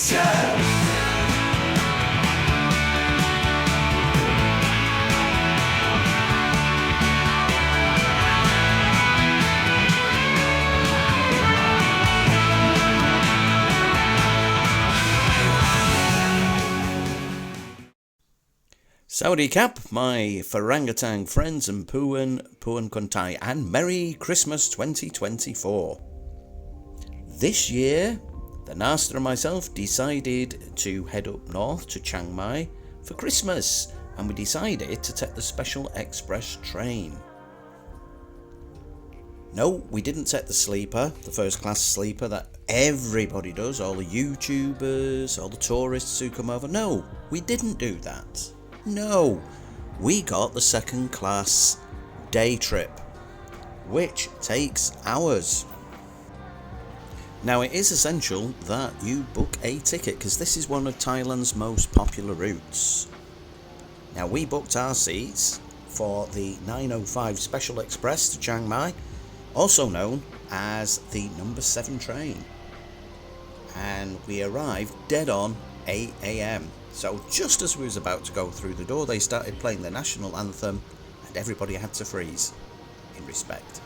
future. Sawadee Cap, my Pharangatang friends and Puan Kuntai, and Merry Christmas 2024. This year, the Nasta and myself decided to head up north to Chiang Mai for Christmas, and we decided to take the special express train. No, we didn't take the sleeper, the first class sleeper that everybody does, all the YouTubers, all the tourists who come over. No, we didn't do that. No, we got the second class day trip, which takes hours. Now it is essential that you book a ticket because this is one of Thailand's most popular routes. Now we booked our seats for the 9:05 Special Express to Chiang Mai, also known as the number 7 train, and we arrived dead on 8 a.m. So just as we was about to go through the door, they started playing the national anthem and everybody had to freeze in respect.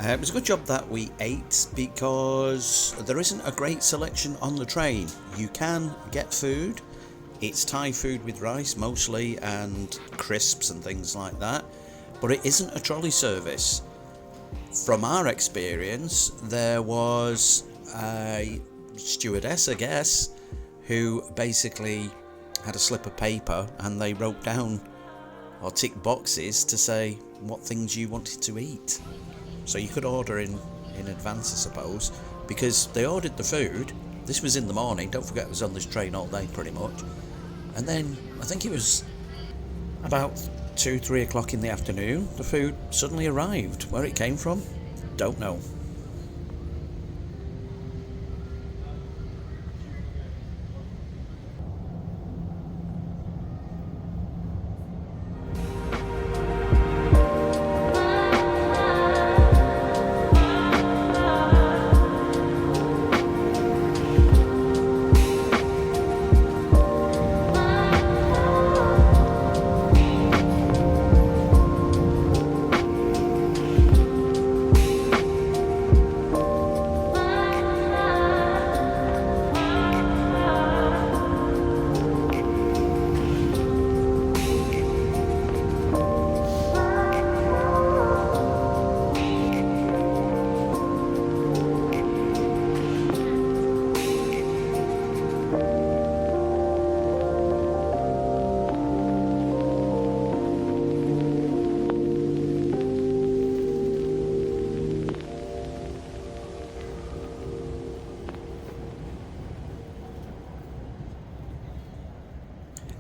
It was a good job that we ate because there isn't a great selection on the train. You can get food. It's Thai food with rice mostly and crisps and things like that, but it isn't a trolley service. From our experience, there was a stewardess, I guess, who basically had a slip of paper and they wrote down or ticked boxes to say what things you wanted to eat. So you could order in advance, I suppose, because they ordered the food. This was in the morning, don't forget it was on this train all day pretty much. And then I think it was about 2-3 o'clock in the afternoon, the food suddenly arrived. Where it came from, don't know.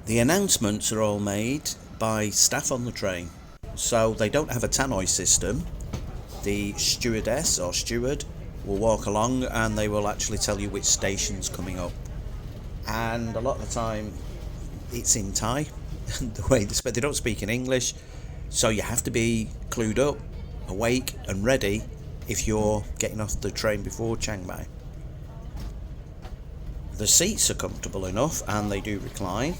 The announcements are all made by staff on the train, so they don't have a tannoy system. The stewardess or steward will walk along and they will actually tell you which station's coming up, and a lot of the time it's in Thai. The way they don't speak in English, so you have to be clued up, awake and ready if you're getting off the train before Chiang Mai. The seats are comfortable enough and they do recline.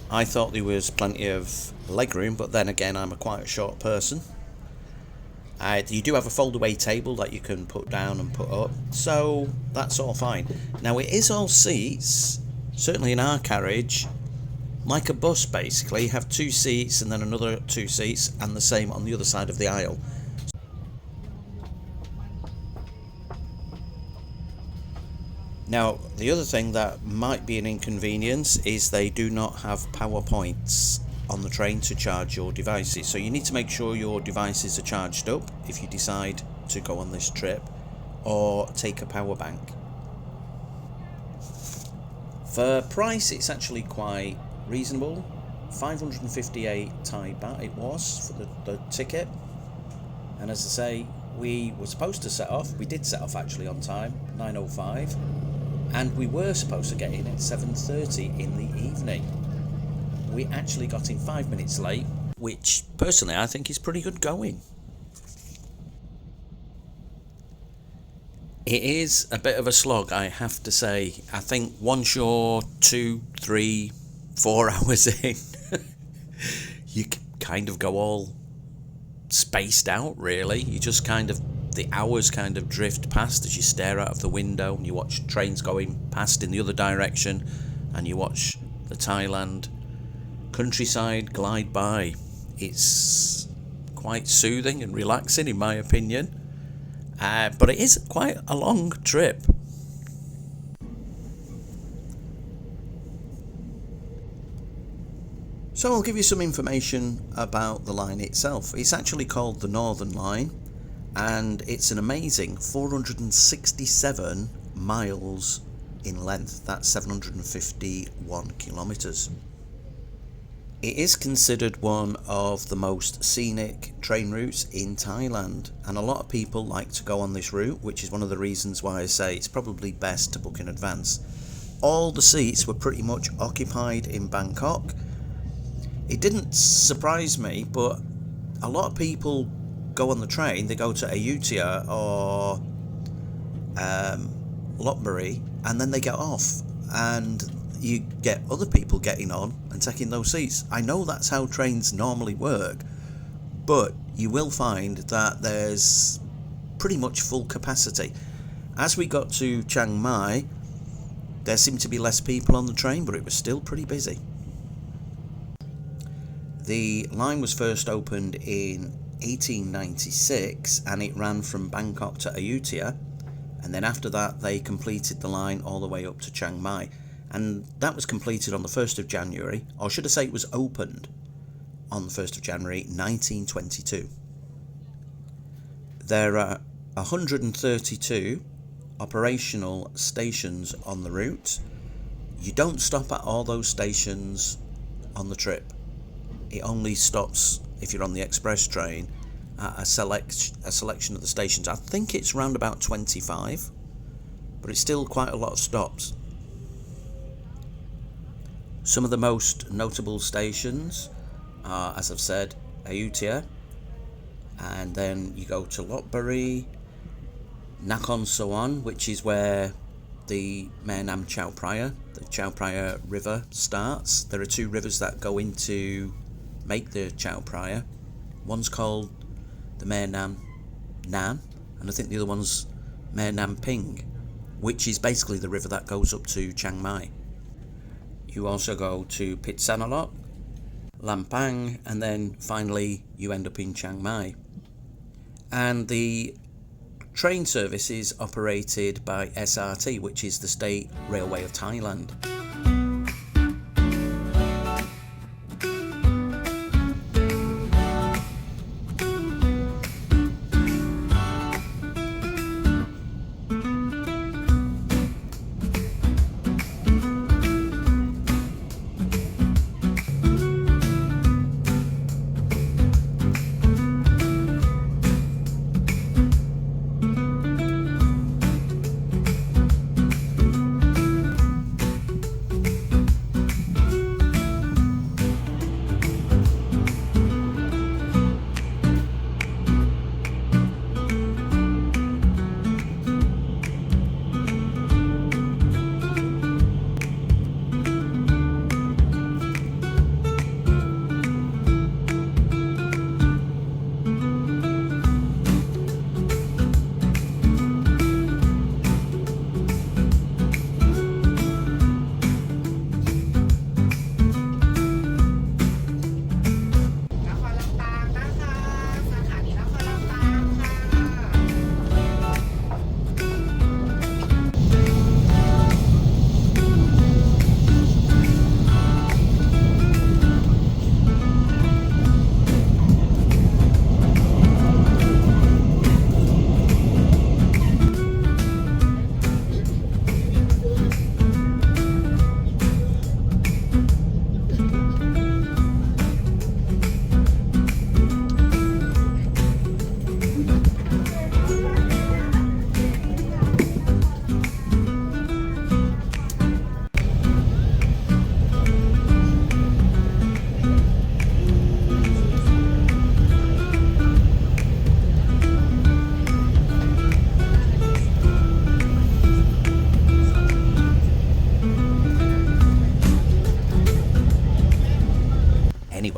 I thought there was plenty of legroom, but then again I'm a quite short person. You do have a fold-away table that you can put down and put up, so that's all fine. Now it is all seats, certainly in our carriage, like a bus basically. You have 2 seats and then another 2 seats, and the same on the other side of the aisle. Now, the other thing that might be an inconvenience is they do not have power points on the train to charge your devices, so you need to make sure your devices are charged up if you decide to go on this trip, or take a power bank. For price, it's actually quite reasonable. 558 Thai baht it was for the ticket, and as I say, we were supposed to set off. We did set off actually on time, 9:05, and we were supposed to get in at 7:30 in the evening. We actually got in 5 minutes late, which personally I think is pretty good going. It is a bit of a slog, I have to say. I think once you're 2, 3, 4 hours in, you kind of go all spaced out, really. You just kind of, the hours kind of drift past as you stare out of the window and you watch trains going past in the other direction, and you watch the Thailand countryside glide by. It's quite soothing and relaxing in my opinion, but it is quite a long trip. So I'll give you some information about the line itself. It's actually called the Northern Line, and it's an amazing 467 miles in length. That's 751 kilometres. It is considered one of the most scenic train routes in Thailand, and a lot of people like to go on this route, which is one of the reasons why I say it's probably best to book in advance. All the seats were pretty much occupied in Bangkok. It didn't surprise me, but a lot of people go on the train, they go to Ayutthaya or Lop Buri, and then they get off, and you get other people getting on and taking those seats. I know that's how trains normally work, but you will find that there's pretty much full capacity. As we got to Chiang Mai, there seemed to be less people on the train, but it was still pretty busy. The line was first opened in 1896, and it ran from Bangkok to Ayutthaya, and then after that they completed the line all the way up to Chiang Mai, and that was completed on the 1st of January, or should I say it was opened on the 1st of January 1922. There are 132 operational stations on the route. You don't stop at all those stations on the trip. It only stops, if you're on the express train, at a selection of the stations. I think it's around about 25, but it's still quite a lot of stops. Some of the most notable stations are, as I've said, Ayutthaya, and then you go to Lop Buri, Nakhon Sawan, which is where the Mae Nam Chao Phraya, the Chao Phraya river starts. There are 2 rivers that go into make the Chao Phraya. One's called the Mae Nam, and I think the other one's Mae Nam Ping, which is basically the river that goes up to Chiang Mai. You also go to Phitsanulok, Lampang, and then finally you end up in Chiang Mai. And the train service is operated by SRT, which is the State Railway of Thailand.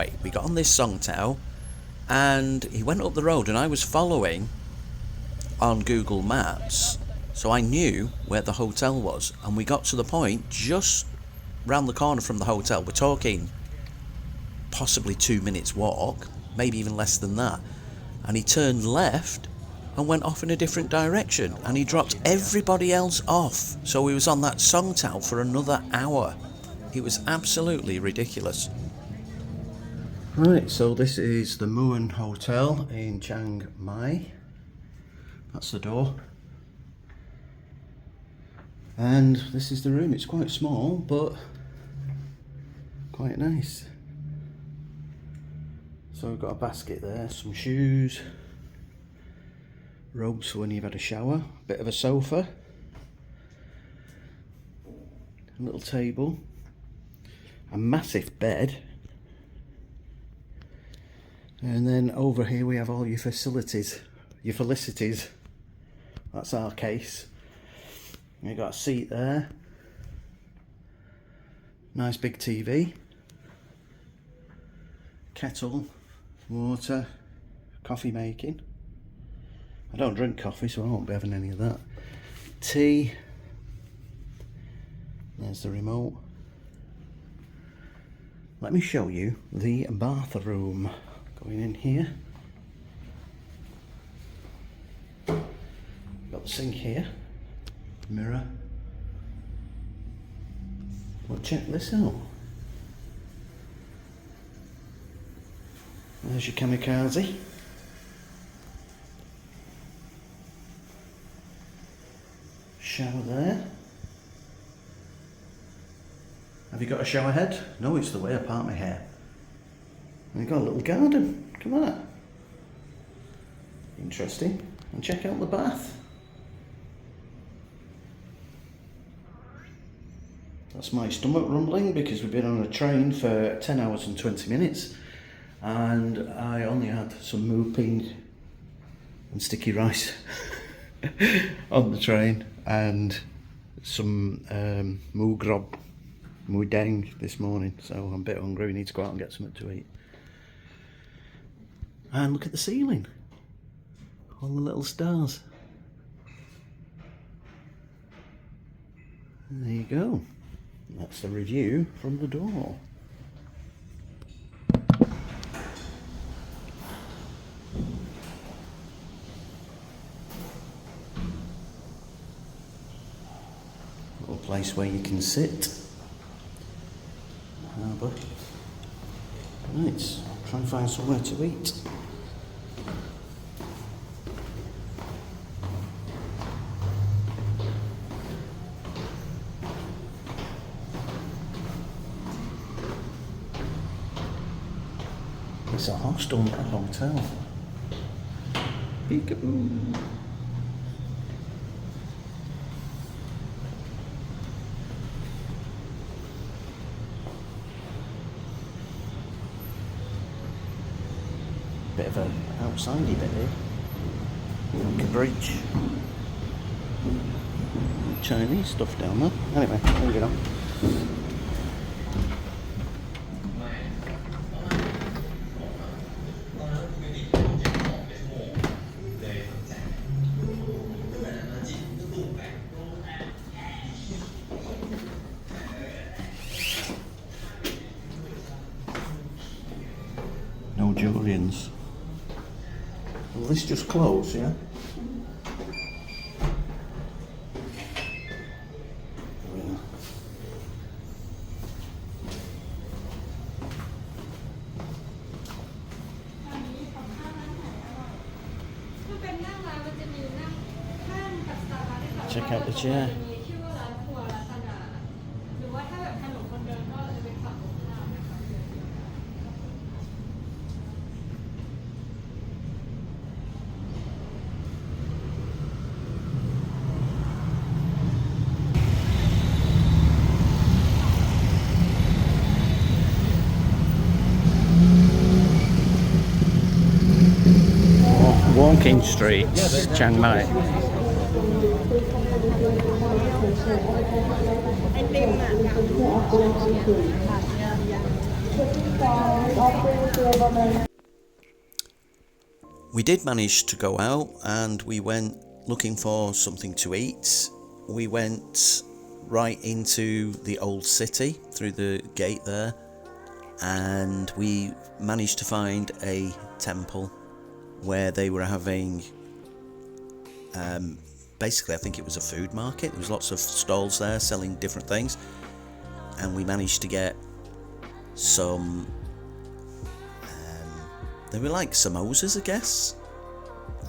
anyway, we got on this Songtao, and he went up the road, and I was following on Google Maps, so I knew where the hotel was. And we got to the point just round the corner from the hotel. We're talking possibly 2 minutes walk, maybe even less than that. And he turned left and went off in a different direction, and he dropped everybody else off. So he was on that Songtao for another hour. It was absolutely ridiculous. Right, so this is the Muang Hotel in Chiang Mai. That's the door. And this is the room. It's quite small, but quite nice. So we've got a basket there, some shoes, robes for when you've had a shower, bit of a sofa, a little table, a massive bed, and then over here we have all your facilities, your felicities. That's our case. You've got a seat there, nice big TV, kettle, water, coffee making. I don't drink coffee, so I won't be having any of that. Tea. There's the remote. Let me show you the bathroom. Going in here. Got the sink here. Mirror. Well, check this out. There's your kamikaze. Shower there. Have you got a shower head? No, it's the way I part my hair. And you've got a little garden. Come on. Interesting. And check out the bath. That's my stomach rumbling because we've been on a train for 10 hours and 20 minutes. And I only had some moo ping and sticky rice on the train, and some moo grob, moo dang this morning, so I'm a bit hungry. We need to go out and get something to eat. And look at the ceiling, all the little stars. There you go. That's the review from the door. Little place where you can sit. Harbour. Right, try and find somewhere to eat. It's a hostel, not a hotel. Peekaboo. Bit of an outsidey bit here. Like a bridge. Chinese stuff down there. Anyway, there we go. No durians. Well, this just closed, yeah? Check out the chair. Walking streets, Chiang Mai. We did manage to go out and we went looking for something to eat. We went right into the old city through the gate there, and we managed to find a temple where they were having basically, I think it was a food market. There was lots of stalls there selling different things, and we managed to get some they were like samosas, I guess,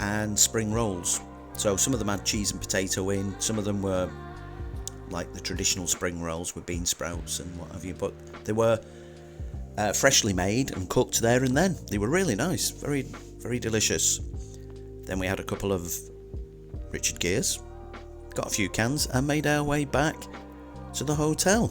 and spring rolls. So some of them had cheese and potato in, some of them were like the traditional spring rolls with bean sprouts and what have you, but they were freshly made and cooked there and then. They were really nice, very, very delicious. Then we had a couple of Richard Gere's, got a few cans and made our way back to the hotel.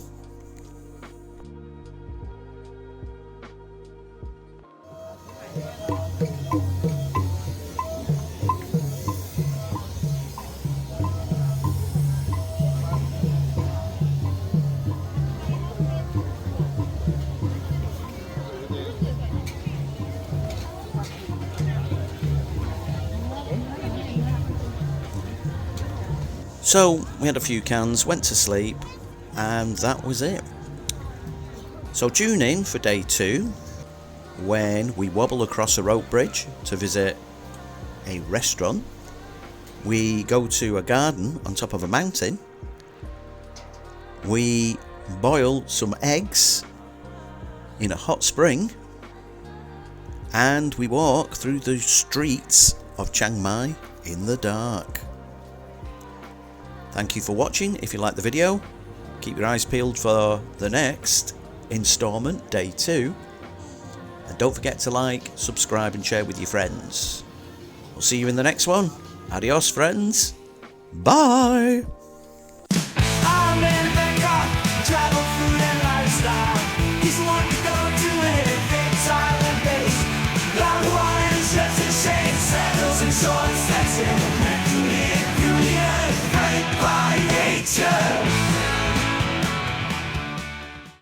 So we had a few cans, went to sleep, and that was it. So tune in for day 2, when we wobble across a rope bridge to visit a restaurant. We go to a garden on top of a mountain. We boil some eggs in a hot spring, and we walk through the streets of Chiang Mai in the dark. Thank you for watching. If you liked the video, keep your eyes peeled for the next installment, day 2. And don't forget to like, subscribe and share with your friends. We'll see you in the next one. Adios, friends. Bye.